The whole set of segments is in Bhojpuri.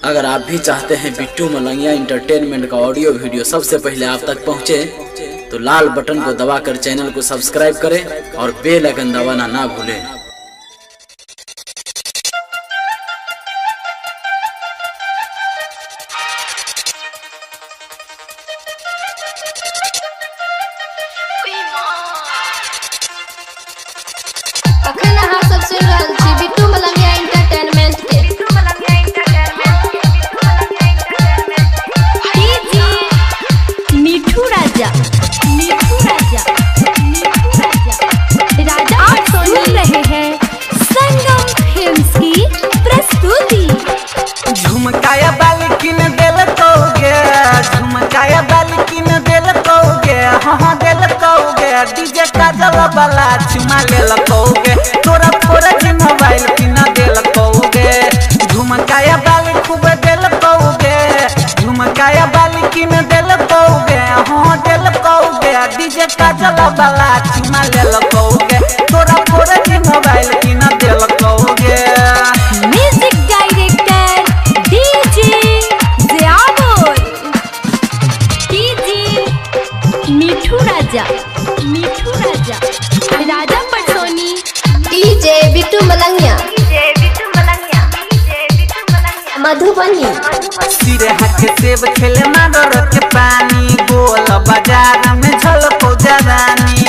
अगर आप भी चाहते हैं बिट्टू मलंगिया इंटरटेनमेंट का ऑडियो वीडियो सबसे पहले आप तक पहुंचे, तो लाल बटन को दबाकर चैनल को सब्सक्राइब करें और बेल आइकन दबाना ना भूलें। अखन अहाँ सब सुन रहल छी बिट्टू मलंगिया इंटरटेनमेंट के। मिठू राजा राजा आप सुन रहे हैं संगम फिल्म्स की प्रस्तुति। झुमकाया बाल किन दिल कहोगे, झुमकाया बाल किन दिल कहोगे, हाँ दिल कहोगे, डीजे का जल वाला चुमा ले कहोगे, तोरा फोरज मोबाइल किन दिल कहोगे, झुमकाया बाल खूब दिल कहोगे, झुमकाया बाल किन दिल कहोगे, हाँ दिल कहोगे, डीजे का जल वाला चुमा ले कहोगे, तोरा फोरज मोबाइल किन दिल कहोगे। म्यूजिक डायरेक्टर डीजे ज़ियाबुल, डीजे मिठू राजा राजा पटसोनी, डीजे बिट्टू मलंगिया मधुबनी। सिरे हाथ सेब खेले मारो के पानी, गोल बाजार में झलको जवानी।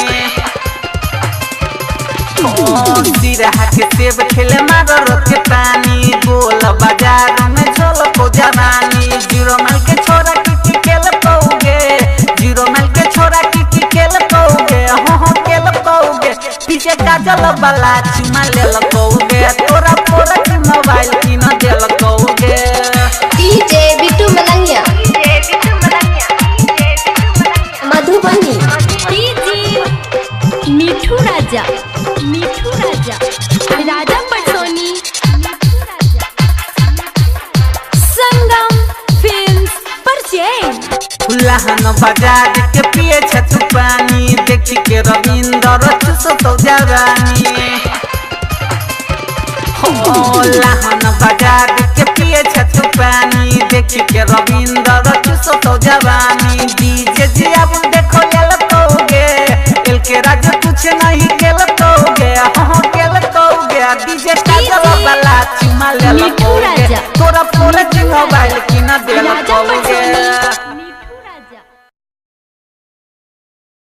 सिरे हाथ सेब खेले मारो के पानी, गोल बाजार में झलको जवानी। जीरो माइल के छोरा की खेल कहोगे, जीरो माइल के छोरा की खेल कहोगे, हो खेल कहोगे, पीछे काजल वाला चुमा ले कहोगे, तोरा फोरज मोबाइल की न दिल कहोगे। डीजे बिट्टू मलंगिया मधुबनी। डीजे मिठू राजा राजा पटसोनी, संगम फिल्म्स परचेज। लहन बाजार के पिए छतु पानी, देखी के रविंदर चुसो तो जवानी। लहन बाजार के पिए छतु पानी, देखी के रविंदर चुसो तो जवानी। डीजे ज़ियाबुल देखो लेल कहोगे, एल के राज कुछ नहीं